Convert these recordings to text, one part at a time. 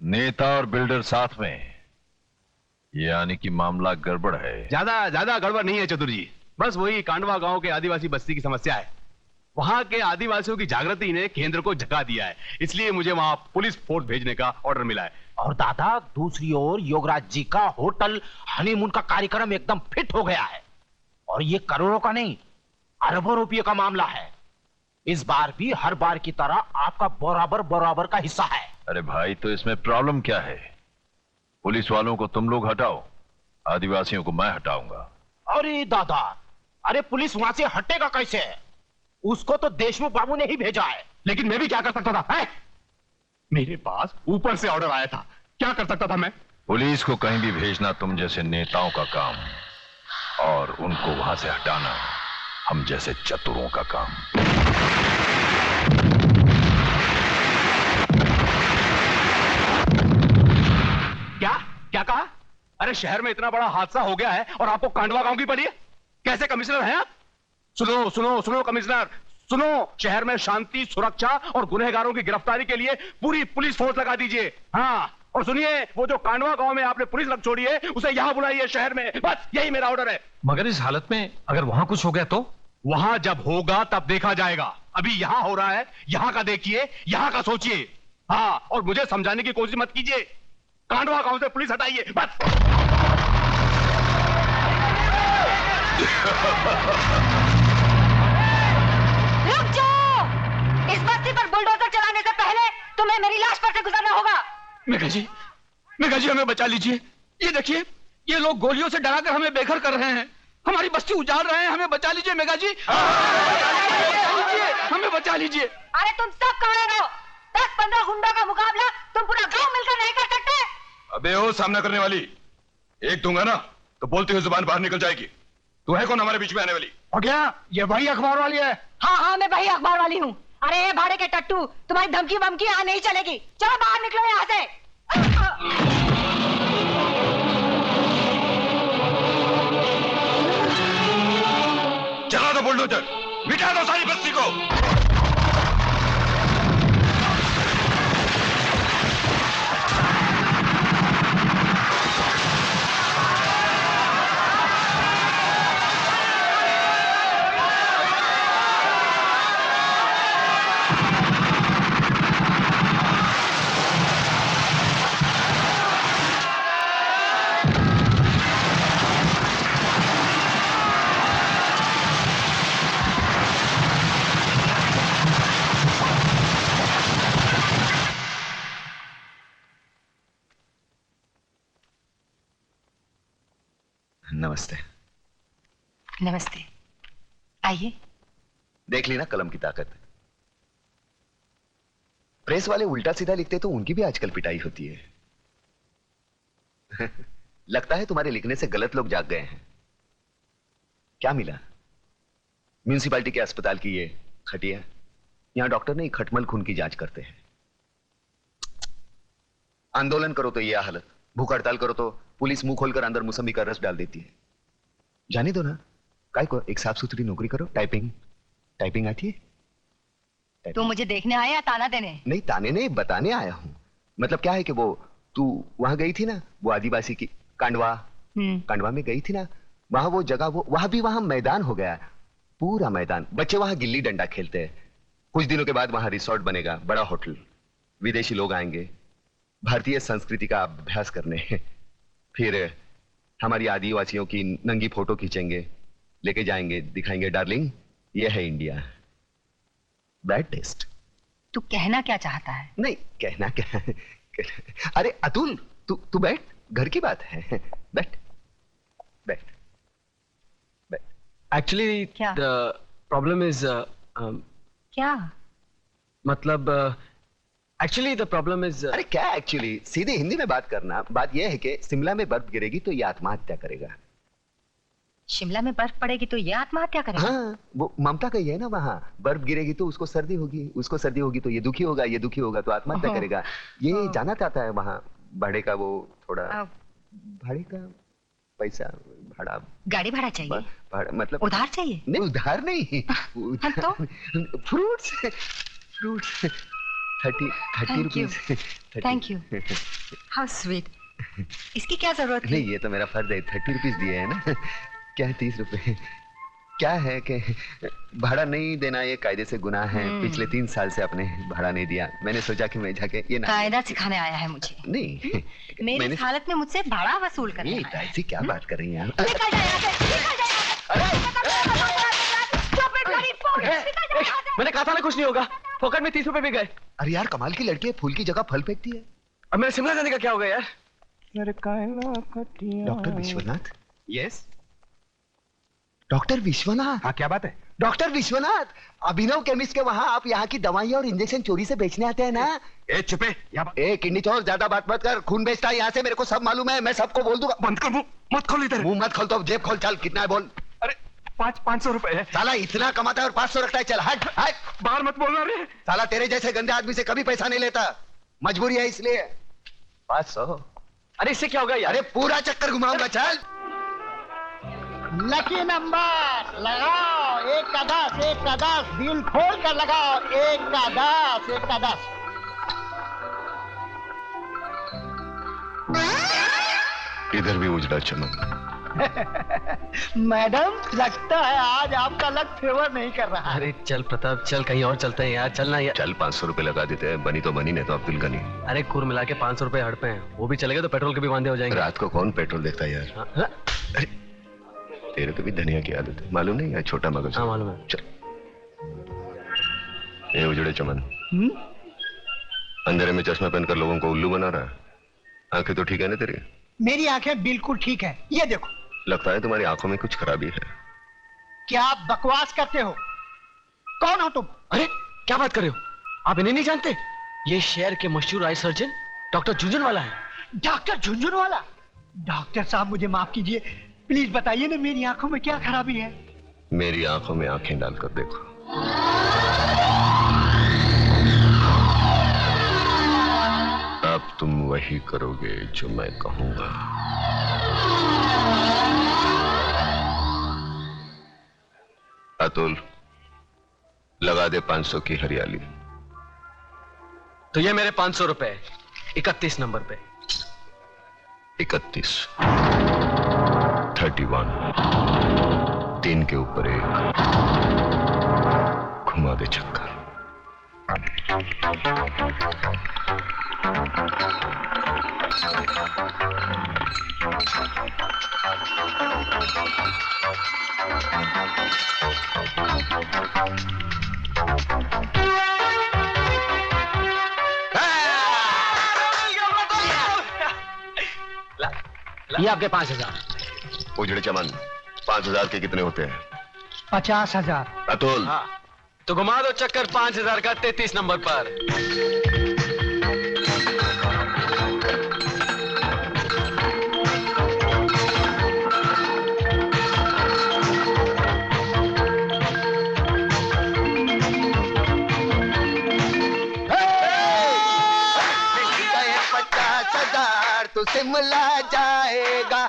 नेता और बिल्डर साथ में, यानी कि मामला गड़बड़ है। ज्यादा ज्यादा गड़बड़ नहीं है चतुर जी, बस वही कांडवा गांव के आदिवासी बस्ती की समस्या है। वहां के आदिवासियों की जागृति ने केंद्र को झका दिया है, इसलिए मुझे वहां पुलिस फोर्स भेजने का ऑर्डर मिला है। और दादा, दूसरी ओर योगराज जी का होटल हनीमून का कार्यक्रम एकदम फिट हो गया है, और ये करोड़ों का नहीं, अरबों रुपये का मामला है। इस बार भी हर बार की तरह आपका बराबर बराबर का हिस्सा है। अरे भाई, तो इसमें प्रॉब्लम क्या है? पुलिस वालों को तुम लोग हटाओ, आदिवासियों को मैं हटाऊंगा। अरे दादा, अरे पुलिस वहां से हटेगा कैसे? उसको तो देशमुख बाबू ने ही भेजा है। लेकिन मैं भी क्या कर सकता था है? मेरे पास ऊपर से ऑर्डर आया था, क्या कर सकता था मैं? पुलिस को कहीं भी भेजना तुम जैसे नेताओं का काम, और उनको वहां से हटाना हम जैसे चतुरों का काम। क्या क्या कहा? अरे शहर में इतना बड़ा हादसा हो गया है और आपको कांडवा गांव की पड़ी है? कैसे कमिश्नर हैं आप? सुनो सुनो सुनो कमिश्नर, सुनो, शहर में शांति, सुरक्षा और गुनहगारों की गिरफ्तारी के लिए पूरी पुलिस फोर्स लगा दीजिए। हाँ, और सुनिए, वो जो कांडवा गांव में आपने पुलिस रख छोड़ी है, उसे यहां बुलाइए शहर में। बस यही मेरा ऑर्डर है। मगर इस हालत में अगर वहां कुछ हो गया तो? वहां जब होगा तब देखा जाएगा। अभी यहां हो रहा है, यहां का देखिए, यहां का सोचिए। हाँ, और मुझे समझाने की कोशिश मत कीजिए। कांडवा गांव से पुलिस हटाइए, बस। रुक जाओ! इस बस्ती पर बुलडोजर चलाने से पहले तुम्हें मेरी लाश पर से गुजरना होगा। मेघा जी हमें बचा लीजिए। ये देखिए, ये लोग गोलियों से डराकर हमें बेघर कर रहे हैं, हमारी बस्ती उजाड़ रहे हैं। हमें बचा लीजिए मेघा जी, हमें बचा लीजिए। अरे तुम सब कहाँ रहो? 10-15 गुंडों का मुकाबला तुम पूरा गांव मिलकर नहीं कर सकते। अबे ओ सामना करने वाली, एक दूंगा ना तो बोलती हुई जुबान बाहर निकल जाएगी। तू है कौन हमारे बीच में आने वाली? और क्या ये वही अखबार वाली है? हाँ, मैं वही अखबार वाली हूँ। अरे ये भाड़े के टट्टू, तुम्हारी धमकी बमकी यहाँ नहीं चलेगी। चलो बाहर निकलो यहाँ से। चला दो बुलडोजर, मिटा दो सारी बस्ती को। नमस्ते। नमस्ते, आइए। देख ली ना कलम की ताकत। प्रेस वाले उल्टा सीधा लिखते तो उनकी भी आजकल पिटाई होती है। लगता है तुम्हारे लिखने से गलत लोग जाग गए हैं। क्या मिला? म्यूनिसिपालिटी के अस्पताल की ये खटिया, यहां डॉक्टर नहीं खटमल खून की जांच करते हैं। आंदोलन करो तो यह हालत, भूख हड़ताल करो तो पुलिस मुंह खोलकर अंदर मौसमी का रस डाल देती है। जाने दो ना, काय को एक साफ सुथरी नौकरी करो। टाइपिंग आती है? तू मुझे देखने आया या ताना देने? नहीं, ताने नहीं, बताने आया हूं। मतलब क्या है कि वो तू वहां गई थी ना, वो आदिवासी की कांडवा में गई थी ना, वहां वो जगह, वो वहां भी वहां मैदान हो गया, पूरा मैदान। बच्चे वहां गिल्ली डंडा खेलते हैं। कुछ दिनों के बाद वहां रिसोर्ट बनेगा, बड़ा होटल, विदेशी लोग आएंगे भारतीय संस्कृति का अभ्यास करने। फिर हमारी आदिवासियों की नंगी फोटो खींचेंगे, लेके जाएंगे, दिखाएंगे डार्लिंग ये है इंडिया। Bad taste. तू कहना क्या चाहता है? नहीं, कहना क्या। अरे अतुल, तू बैठ, घर की बात है। बैठ बैठ बैठ। एक्चुअली द प्रॉब्लम इज क्या? मतलब एक्चुअली द प्रॉब्लम इज अरे क्या एक्चुअली, सीधे हिंदी में बात करना। बात यह है कि शिमला में बर्फ गिरेगी तो ये आत्महत्या करेगा। शिमला में बर्फ पड़ेगी तो ये आत्महत्या करेगा? हाँ, वो ममता का ही है ना। वहां बर्फ गिरेगी तो उसको सर्दी होगी, उसको सर्दी होगी तो ये दुखी होगा, ये दुखी होगा तो आत्महत्या करेगा। ये जाना चाहता है वहां भाड़े का, वो थोड़ा भाड़े का पैसा, भाड़ा, गाड़ी भाड़ा चाहिए? भाड़ा मतलब उधार चाहिए? नहीं, उधार नहीं, तो fruits. 30 Thank you. Rupees. Thank you. How sweet. इसकी क्या जरूरत नहीं, है? ये तो मेरा फर्ज है, 30 रुपीज दिए है ना। क्या है 30 रुपए? क्या है कि भाड़ा नहीं देना ये कायदे से गुनाह है। पिछले 3 साल से आपने भाड़ा नहीं दिया, मैंने सोचा कि मैं जाके ये ना। कायदा सिखाने आया है मुझे। नहीं, मेरी इस हालत में मुझसे भाड़ा वसूल करने नहीं, आया है। ऐसी क्या बात कर रही हैं आप? निकल जा यहाँ से, निकल जा यहाँ से। Stupid bloody fool, निकल जा यहाँ से। मैंने कहा था ना कुछ नहीं होगा, फोकट में 30 रुपए भी गए। अरे यार, कमाल की लड़की है, फूल की जगह फल फेंकती है। अब मेरे शिमला जाने का क्या होगा यार? Doctor Vishwanath? Yes. Doctor Vishwanath? हाँ, क्या बात है? डॉक्टर विश्वनाथ, अभिनव केमिस्ट के वहाँ आप यहाँ की दवाई और इंजेक्शन चोरी से बेचने आते हैं ना? ए चुपे, ए किडनी चोर, ज्यादा बात मत कर। खून बेचता है यहाँ से, मेरे को सब मालूम है, मैं सबको बोल दूंगा। बंद कर मुंह, मत खोल इधर। मुंह मत खोल तो जेब खोल, चल कितना है बोल। अरे 500 रुपए है। साला इतना कमाता है और 500 रखता है, चल हट हट। बाहर मत बोलना रे। साला तेरे जैसे गंदे आदमी से कभी पैसा नहीं लेता, मजबूरी है इसलिए। 500? अरे इससे क्या होगा यार? अरे पूरा चक्कर घुमाऊंगा, चल। लकी नंबर लगाओ, 1 का 10, 1 का 10, दिल खोल कर लगाओ, 1 का 10, 1 का 10। इधर भी उजड़ा चमन। मैडम, लगता है आज आपका लक फेवर नहीं कर रहा है। अरे चल प्रताप, चल कहीं और चलते हैं यार, चलना यार। चल 500 रुपए लगा देते हैं, बनी तो बनी, नहीं तो अब्दुल गनी। अरे कुल मिला के 500 रुपए हड़पे हैं, वो भी चलेगा तो पेट्रोल के भी वांदे हो जाएंगे। रात को कौन पेट्रोल देखता है यार? हाँ, अरे तेरे को भी धनिया की आदत है, मालूम नहीं यार? छोटा मगज। हाँ मालूम है। चल। ये उजड़े चमन अंधेरे में चश्मा पहनकर लोगों को उल्लू बना रहा है। आंखें तो ठीक है ना तेरी? मेरी आंखें बिल्कुल ठीक है, ये देखो। लगता है तुम्हारी आंखों में कुछ खराबी है। क्या आप बकवास करते हो? कौन हो तुम? अरे क्या बात कर रहे हो? आप इन्हें नहीं जानते? ये शहर के मशहूर आई सर्जन डॉक्टर झुंझुनवाला है। डॉक्टर झुंझुनवाला? डॉक्टर साहब मुझे माफ कीजिए, प्लीज बताइए ना मेरी आंखों में क्या खराबी है? मेरी आंखों में आंखें डालकर देखो। अब तुम वही करोगे जो मैं कहूंगा। अतुल, लगा दे 500 की हरियाली। तो ये मेरे 500 रुपए 31 नंबर पे। 31, 31, 3 के ऊपर 1, घुमा दे चक्कर। ये आपके 5000। उजड़े चमन, 5000 के कितने होते हैं? 50,000। अतुल, हाँ तो घुमा दो चक्कर 5000 का 33 नंबर पर। तू शिमला जाएगा,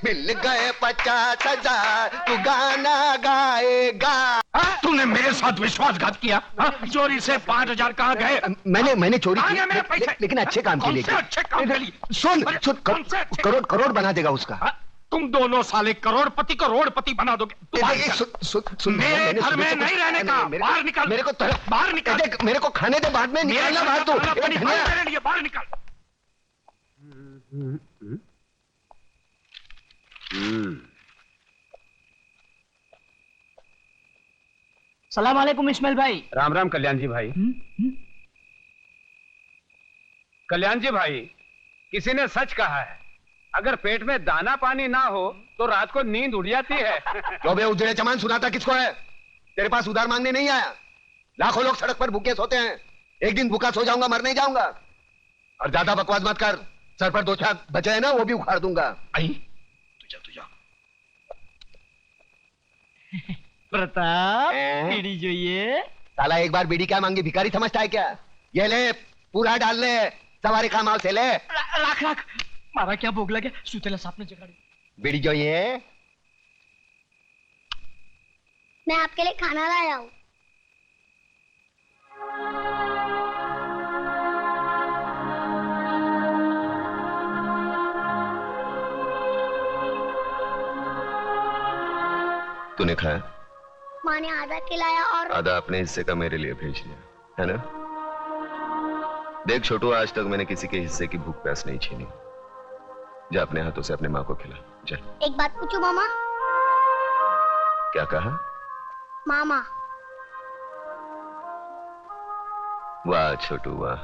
मिल गए 50,000, तू गाना गाएगा। तूने मेरे साथ विश्वासघात किया। चोरी से 5,000 कहाँ गए? मैंने चोरी कहाँ की, गए मेरे पैसे? लेकिन अच्छे काम के लिए कौन से अच्छे काम के लिए? सुन अरे, सुन, कौन से अच्छे- करोड़ बना देगा उसका। तुम दोनों साले करोड़पति बना दोगे। तू बाहर निकल। सुन, मेरे मैंने घर सुबह में से नहीं कुछ- रहने का। मेरे- बाहर निकल। मेरे को बाहर निकल। देख, मेरे को खाने दे, बाद में निकलना बाहर। तू मेरे लिए बाहर निकल। सलाम वालेकुम इस्माइल भाई। राम राम कल्याण जी भाई। कल्याण जी भाई, किसी ने सच कहा है, अगर पेट में दाना पानी ना हो तो रात को नींद उड़ जाती है। जो बे उजड़े चमान, सुनाता किसको है? तेरे पास उधार मांगने नहीं आया। लाखों लोग सड़क पर भूखे सोते हैं, एक दिन भूखा सो जाऊंगा, मर नहीं जाऊंगा। और ज्यादा बकवास मत कर, सर पर 2 छाप बचे हैं ना, वो भी उखाड़ दूंगा। आई तुझा प्रताप, हैं? बीड़ी જોઈએ? साला एक बार बीड़ी क्या मांगी, भिखारी समझता है क्या? ये ले, पूरा डाल ले, सवारी का माल से ले। राख मारा क्या भोग लगे, सुतेला सापने जगाड़ी। बीड़ी जो ये मैं आपके लिए खाना लाया हूँ। तूने खाया? माँ ने आधा खिलाया और आधा अपने हिस्से का मेरे लिए भेज दिया है ना? देख छोटू, आज तक मैंने किसी के हिस्से की भूख प्यास नहीं छीनी। जा अपने हाथों से अपने माँ को खिला जा। एक बात पूछूं मामा? क्या कहा? मामा। वाह छोटू वाह,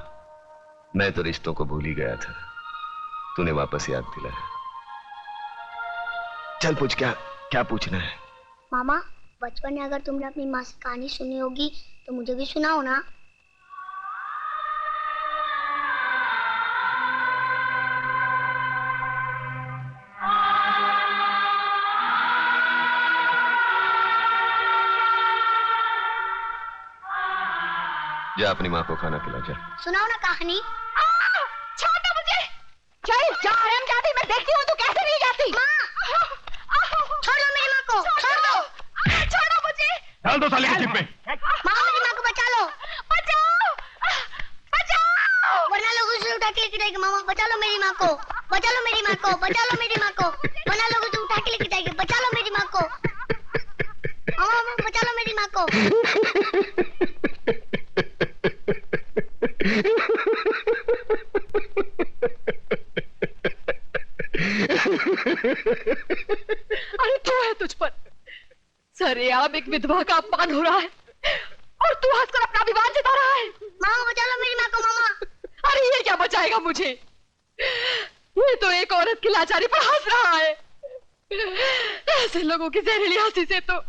मैं तो रिश्तों को भूल ही गया था, तूने वापस याद दिलाया। चल पूछ, क्या क्या पूछना है? मामा, बचपन में अगर तुमने अपनी माँ से कहानी सुनी होगी तो मुझे भी सुनाओ ना। जा अपनी माँ को खाना खिला जा। सुनाओ ना कहानी। छोड़ो मुझे। चल जा हरामजादी, मैं देखती हूँ तू कैसे नहीं जाती। माँ, छोड़ दो मेरी माँ को, छोड़ दो। छोड़ो मुझे। डाल दो साले की जिप में। माँ, मेरी माँ को बचा लो, बचाओ, बचाओ। वरना लोग उसे उठा के लेके जाएंगे। मामा बचा लो मेरी माँ को, बचा लो मेरी माँ को, बचा लो मेरी माँ को, वरना लोग उसे उठा के लेके जाएंगे। बचा लो मेरी माँ को, मामा बचा लो मेरी माँ को। अरे तो है तुझ पर सरेआम एक विधवा का अपमान हो रहा है और तू हंसकर अपना विवाद जता रहा है। मामा बचा लो मेरी माँ को। मामा, अरे ये क्या बचाएगा मुझे? ये तो एक औरत की लाचारी पर हंस रहा है। ऐसे लोगों की जहरीली हंसी से तो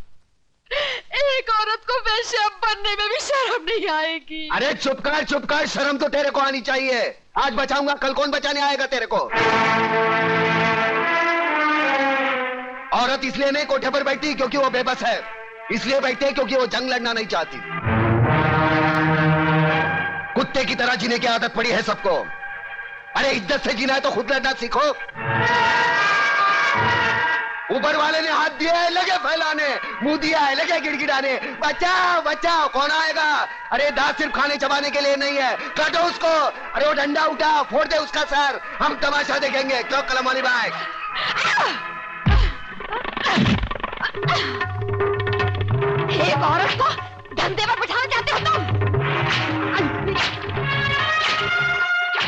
एक औरत को वेश्या बनने में भी शर्म नहीं आएगी। अरे चुप कर, शर्म तो तेरे को आनी चाहिए। आज बचाऊंगा, कल कौन बचाने आएगा तेरे को? औरत इसलिए नहीं कोठे पर बैठती क्योंकि वो बेबस है, इसलिए बैठती है क्योंकि वो जंग लड़ना नहीं चाहती। कुत्ते की तरह जीने की आदत पड़ी है सबको। अरे इज्जत से जीना है तो खुद लड़ना सीखो। ऊपर वाले ने हाथ दिया है, लगे फैलाने, मुंह दिया है, लगे गिड़गिड़ाने। बचाओ बचाओ, कौन आएगा? अरे दांत सिर्फ खाने चबाने के लिए नहीं है, काटो उसको। अरे वो डंडा उठा, फोड़ दे उसका सर, हम तमाशा देखेंगे। क्यों कलमानी भाई? एक औरत को धंधे पर बिठाना चाहते हो तुम?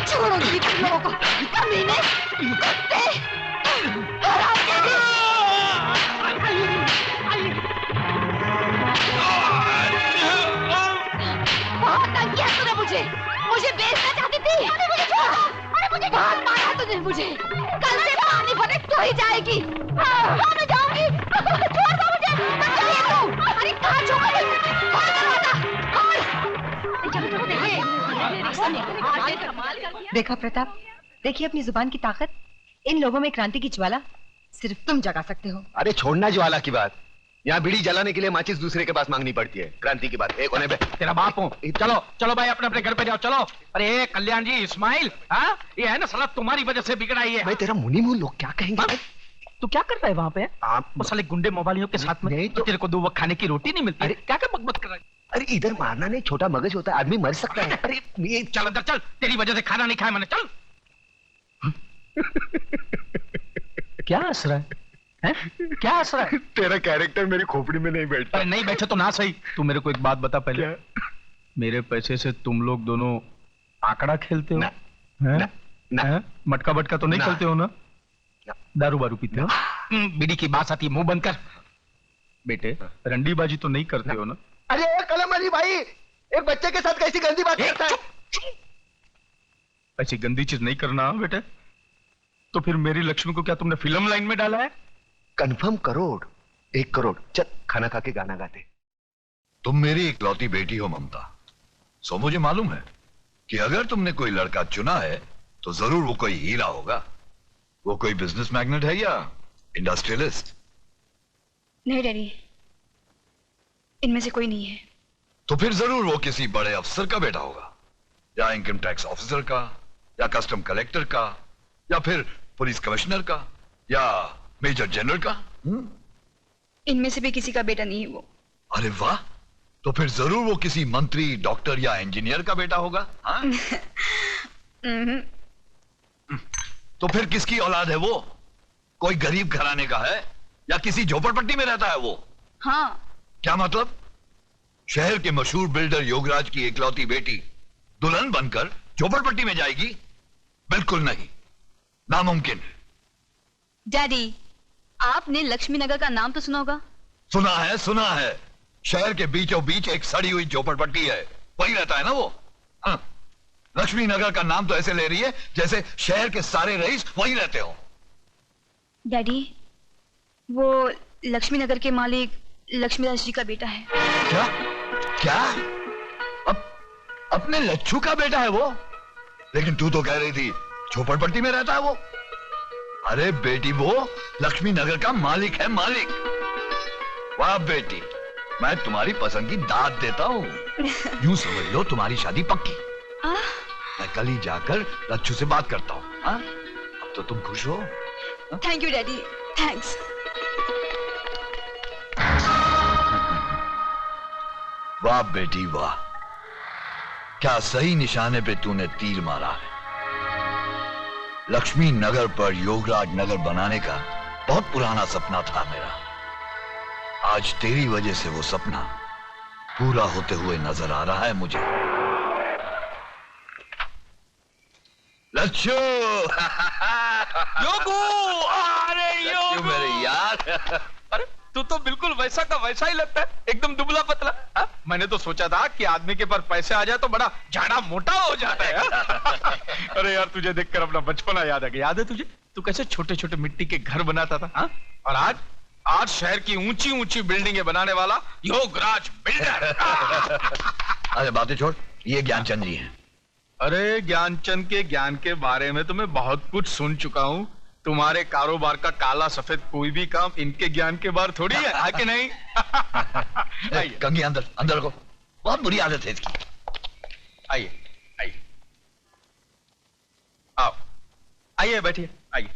छोड़ो जी तुम लोगों को, कमीने, कुत्ते, हरामजादे। बहुत तंग किया तूने मुझे बेचना चाहती थी। अरे मुझे छोड़ो, अरे मुझे बहुत मारा तूने मुझे। कल से पानी भरे तो ही जाएगी। मैं जाऊंगी, छोड़ दो मुझे। अरे कहाँ छोड़ोगे? देखा प्रताप, देखिए अपनी जुबान की ताकत। इन लोगों में क्रांति की ज्वाला सिर्फ तुम जगा सकते हो। अरे छोड़ना ज्वाला की बात, यहाँ बीड़ी जलाने के लिए माचिस दूसरे के पास मांगनी पड़ती है। क्रांति की बात एक होने पे तेरा बाप हूँ। चलो चलो भाई, अपने अपने घर पे जाओ, चलो। अरे कल्याण जी, इस्माइल, हाँ ये है ना साला तुम्हारी वजह से बिगड़ा ये। मैं तेरा मुनी मुंह, लोग क्या कहेंगे? तू क्या करता है वहाँ पे? आप वो साले गुंडे मोबाइलियों के साथ में नहीं तो तेरे को 2 वक्त खाने की रोटी नहीं मिलती। अरे क्या क्या बकबक कर रहा है? अरे इधर मारना नहीं, छोटा मगज होता है, आदमी मर सकता है। अरे ये चल अंदर चल, तेरी वजह से खाना नहीं खाया मैंने, चल। क्या हंस रहा है? क्या हंस रहा है? तेरा कैरेक्टर मेरी खोपड़ी में नहीं बैठता। अरे नहीं बैठे तो ना सही। तू मेरे को एक बात बता पहले। क्या? मेरे पैसे से तुम लोग दोनों आंकड़ा खेलते हो? ना, हैं? ना, ना। हैं? मटका बटका तो नहीं ना। खेलते हो ना? ना। दारू बारू पीते हो? बीड़ी की बात आती है, मुंह बंद कर। बेटे रंडीबाजी तो नहीं करते हो ना? अरे कलम अली भाई, एक बच्चे के साथ कैसी गंदी बात करता है? ऐसी गंदी चीज नहीं करना बेटे। तो फिर मेरी लक्ष्मी को क्या तुमने फिल्म लाइन में डाला है? कंफर्म करोड़, 1 करोड़। चल खाना खा के गाना गाते। तुम मेरी इकलौती बेटी हो ममता, सो मुझे मालूम है कि अगर तुमने कोई लड़का चुना है तो जरूर वो कोई हीरा होगा। वो कोई बिजनेस मैग्नेट है या इंडस्ट्रियलिस्ट? नहीं डैडी, इनमें से कोई नहीं है। तो फिर जरूर वो किसी बड़े अफसर का बेटा होगा, या इनकम टैक्स ऑफिसर का, या कस्टम कलेक्टर का, या फिर पुलिस कमिश्नर का, या मेजर जनरल का। इनमें से भी किसी का बेटा नहीं है वो। अरे वाह, तो फिर जरूर वो किसी मंत्री, डॉक्टर या इंजीनियर का बेटा होगा। हाँ? तो फिर किसकी औलाद है वो? कोई गरीब घराने का है या किसी झोपड़पट्टी में रहता है वो? हाँ। क्या मतलब? शहर के मशहूर बिल्डर योगराज की इकलौती बेटी दुल्हन बनकर झोपड़पट्टी में जाएगी? बिल्कुल नहीं, नामुमकिन। डैडी, आपने लक्ष्मी नगर का नाम तो सुना होगा? सुना है, सुना है। शहर के बीचों बीच एक सड़ी हुई झोपड़पट्टी है, वही रहता है ना वो। हाँ। लक्ष्मी नगर का नाम तो ऐसे ले रही है जैसे शहर के सारे रईस वही रहते हो। डैडी, वो लक्ष्मी नगर के मालिक लक्ष्मीदास जी का बेटा है। क्या? क्या? अपने लच्छू का बेटा है वो? लेकिन तू तो कह रही थी झोपड़पट्टी में रहता है वो। अरे बेटी, वो लक्ष्मी नगर का मालिक है, मालिक। वाह बेटी, मैं तुम्हारी पसंद की दाद देता हूँ। यूं समझ लो तुम्हारी शादी पक्की। मैं कल ही जाकर लच्छू से बात करता हूँ। अब तो तुम खुश हो? Thank you daddy, thanks. वाह बेटी वाह, क्या सही निशाने पे तूने तीर मारा है। लक्ष्मी नगर पर योगराज नगर बनाने का बहुत पुराना सपना था मेरा। आज तेरी वजह से वो सपना पूरा होते हुए नजर आ रहा है मुझे। लच्छू योगू, अरे योगू मेरे यार। अरे तू तो बिल्कुल वैसा का वैसा ही लगता है, एकदम दुबला पतला। मैंने तो सोचा था कि आदमी के पास पैसे आ जाए तो बड़ा झाड़ा मोटा हो जाता है। अरे यार, तुझे देखकर अपना बचपना याद आ गया। याद है तुझे, तू कैसे छोटे छोटे मिट्टी के घर बनाता था? और आज शहर की ऊंची ऊंची बिल्डिंगें बनाने वाला योगराज बिल्डर। अरे बातें छोड़, ये ज्ञानचंद जी हैं। अरे ज्ञानचंद के ज्ञान के बारे में तो मैं बहुत कुछ सुन चुका हूँ। तुम्हारे कारोबार का काला सफेद कोई भी काम इनके ज्ञान के बाहर थोड़ी है कि नहीं? कंगी अंदर अंदर रखो, बहुत बुरी आदत है इसकी। आइए आइए, आओ आइए, बैठिए आइए।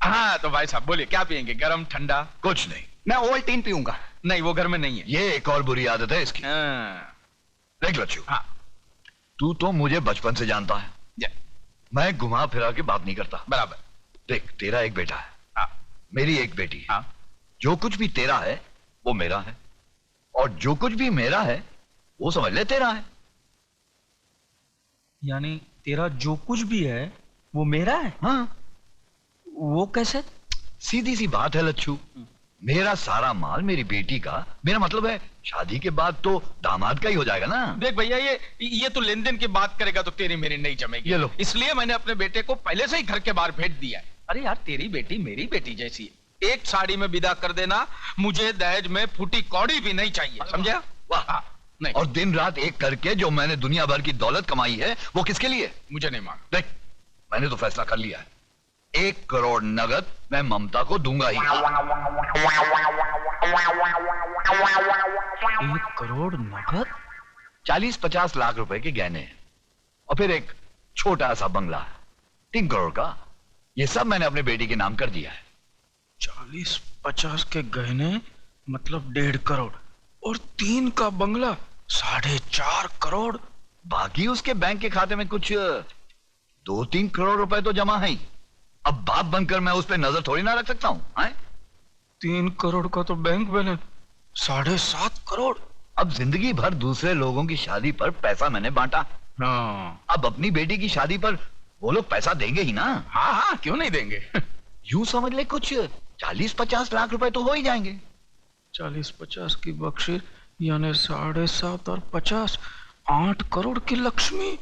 हाँ तो भाई साहब बोलिए, क्या पियेंगे, गरम ठंडा? कुछ नहीं, मैं ओवल्टीन पीऊंगा। नहीं, वो घर में नहीं है। ये एक और बुरी आदत है इसकी। देख लच्छू, हाँ, तू तो मुझे बचपन से जानता है। मैं घुमा फिरा के बात नहीं करता। बराबर। देख, तेरा एक बेटा है, हाँ, मेरी एक बेटी है। हाँ, जो कुछ भी तेरा है वो मेरा है, और जो कुछ भी मेरा है वो समझ ले तेरा है। यानी तेरा जो कुछ भी है वो मेरा है? हाँ। वो कैसे? सीधी सी बात है लच्छू, मेरा सारा माल मेरी बेटी का, मेरा मतलब है शादी के बाद तो दामाद का ही हो जाएगा ना। देख भैया, ये तो लेन देन की बात करेगा तो तेरी मेरी नहीं जमेगी। ये लो। इसलिए मैंने अपने बेटे को पहले से ही घर के बाहर भेज दिया है। अरे यार, तेरी बेटी मेरी बेटी जैसी है। एक साड़ी में विदा कर देना, मुझे दहेज में फूटी कौड़ी भी नहीं चाहिए, समझा? वाह। नहीं। और दिन रात एक करके जो मैंने दुनिया भर की दौलत कमाई है वो किसके लिए? मुझे नहीं मांग। देख, मैंने तो फैसला कर लिया है, 1 करोड़ नगद मैं ममता को दूंगा ही। 1 करोड़ नगद? 40-50 लाख रुपए के गहने हैं, और फिर एक छोटा सा बंगला 3 करोड़ का। ये सब मैंने अपने बेटी के नाम कर दिया है। 40-50 के गहने मतलब 1.5 करोड़, और 3 का बंगला 4.5 करोड़। बाकी उसके बैंक के खाते में कुछ 2-3 करोड़ रुपए तो जमा है ही। अब बाप बनकर मैं उस पर नजर थोड़ी ना रख सकता हूं। 3 करोड़ का तो बैंक बैलेंस 7.5 करोड़। अब जिंदगी भर दूसरे लोगों की शादी पर पैसा मैंने बांटा। हाँ। अब अपनी बेटी की शादी पर वो लोग पैसा देंगे ही ना। हाँ हाँ, क्यों नहीं देंगे? यूं समझ ले कुछ 40-50 लाख रुपए तो हो ही जाएंगे। 40-50 की बख्शिश यानी 7.5 और 50, 8 करोड़ की लक्ष्मी।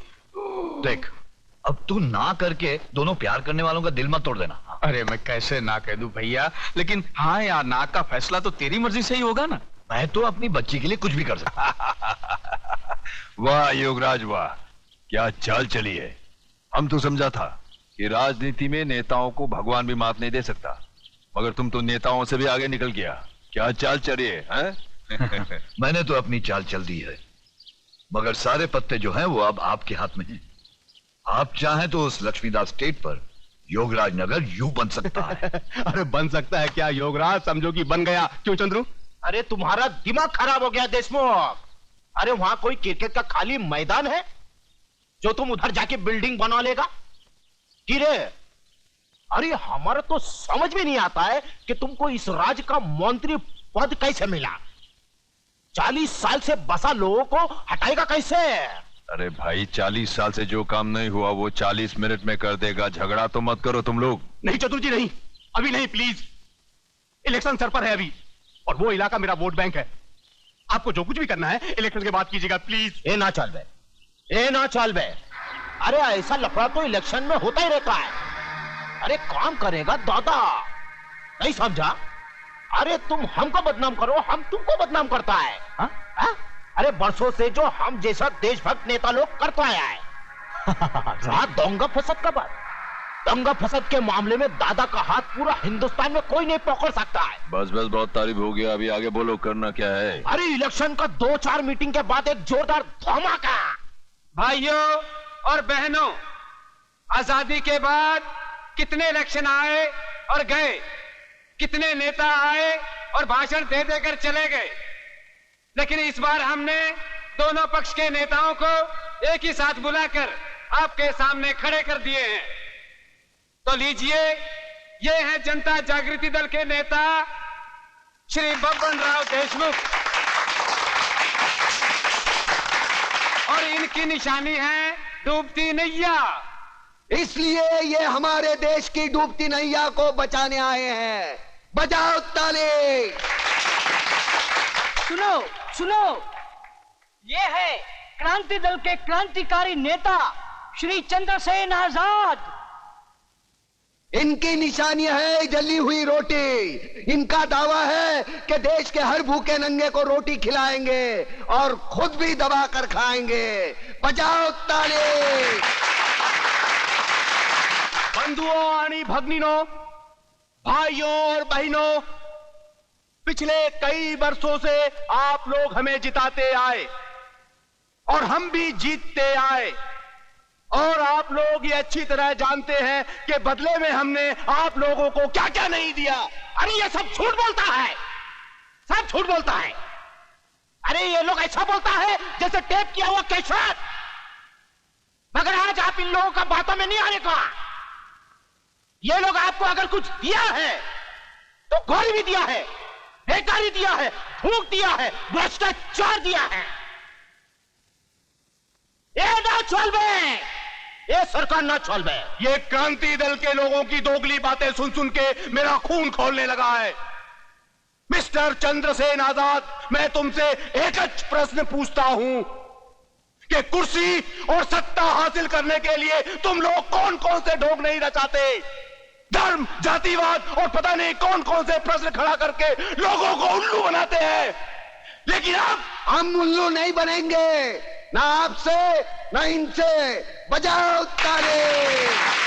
देख, अब तू ना करके दोनों प्यार करने वालों का दिल मत तोड़ देना। अरे मैं कैसे ना कह दूं भैया, लेकिन हाँ यार, ना का फैसला तो तेरी मर्जी से ही होगा ना। मैं तो अपनी बच्ची के लिए कुछ भी कर सकता। वाह योगराज वाह, क्या चाल चली है। हम तो समझा था कि राजनीति में नेताओं को भगवान भी मात नहीं दे सकता, मगर तुम तो नेताओं से भी आगे निकल गया। क्या चाल चली है? मैंने तो अपनी चाल चल दी है, मगर सारे पत्ते जो हैं वो अब आपके हाथ में हैं। आप चाहें तो उस लक्ष्मीदास स्टेट पर योगराज नगर यूं बन सकता है। अरे बन सकता है क्या योगराज, समझो कि बन गया। क्यों चंद्रू? अरे तुम्हारा दिमाग खराब हो गया देशमुख। अरे वहां कोई क्रिकेट का खाली मैदान है जो तुम उधर जाके बिल्डिंग बना लेगा? गिरे, अरे हमारे तो समझ में नहीं आता है कि तुमको इस राज्य का मंत्री पद कैसे मिला। 40 साल से बसा लोगों को हटाएगा कैसे? अरे भाई 40 साल से जो काम नहीं हुआ वो 40 मिनट में कर देगा। झगड़ा तो मत करो तुम लोग। नहीं चतुर जी, नहीं, अभी नहीं, प्लीज। इलेक्शन सर पर है अभी, और वो इलाका मेरा वोट बैंक है। आपको जो कुछ भी करना है इलेक्शन के बाद कीजिएगा, प्लीज। ए ना चल बे, ए ना चल बे। अरे ऐसा लफड़ा तो इलेक्शन में होता ही रहता है। अरे काम करेगा दादा, नहीं समझा? अरे तुम हमको बदनाम करो, हम तुमको बदनाम करता है। हा? हा? अरे बरसों से जो हम जैसा देशभक्त नेता लोग करता आया है। रहा दंगा फसद का बात, दंगा फसद के मामले में दादा का हाथ पूरा हिंदुस्तान में कोई नहीं पकड़ सकता है। बस बस, बहुत तारीफ हो गया, अभी आगे बोलो, करना क्या है? अरे इलेक्शन का 2-4 मीटिंग के बाद एक जोरदार धमाका। भाइयों और बहनों, आजादी के बाद कितने इलेक्शन आए और गए, कितने नेता आए और भाषण दे देकर चले गए, लेकिन इस बार हमने दोनों पक्ष के नेताओं को एक ही साथ बुलाकर आपके सामने खड़े कर दिए हैं। तो लीजिए, ये हैं जनता जागृति दल के नेता श्री बब्बन राव देशमुख, और इनकी निशानी है डूबती नैया। इसलिए ये हमारे देश की डूबती नैया को बचाने आए हैं। बजाओ ताली। सुनो सुनो, ये है क्रांति दल के क्रांतिकारी नेता श्री चंद्रसेन आजाद। इनकी निशानी है जली हुई रोटी। इनका दावा है कि देश के हर भूखे नंगे को रोटी खिलाएंगे और खुद भी दबा कर खाएंगे। बजाओ ताली। बंधुओं आणि भगनिनों, भाइयों और बहनों, पिछले कई वर्षों से आप लोग हमें जिताते आए और हम भी जीतते आए, और आप लोग ये अच्छी तरह जानते हैं कि बदले में हमने आप लोगों को क्या क्या नहीं दिया। अरे ये सब झूठ बोलता है, सब झूठ बोलता है। अरे ये लोग ऐसा बोलता है जैसे टेप किया हुआ कैसेट। मगर आज आप इन लोगों का बातों में नहीं आने का। ये लोग आपको अगर कुछ दिया है तो गोली भी दिया है, बेकारी दिया है, भूख दिया है, भ्रष्टाचार दिया है। ये ना चलबे, ये सरकार ना चलबे। ये क्रांति दल के लोगों की दोगली बातें सुन सुन के मेरा खून खौलने लगा है। मिस्टर चंद्रसेन आजाद, मैं तुमसे एक प्रश्न पूछता हूं कि कुर्सी और सत्ता हासिल करने के लिए तुम लोग कौन कौन से ढोंग नहीं रचाते? धर्म, जातिवाद और पता नहीं कौन कौन से प्रश्न खड़ा करके लोगों को उल्लू बनाते हैं। लेकिन अब हम उल्लू नहीं बनेंगे, ना आपसे ना इनसे। बजाओ ताली।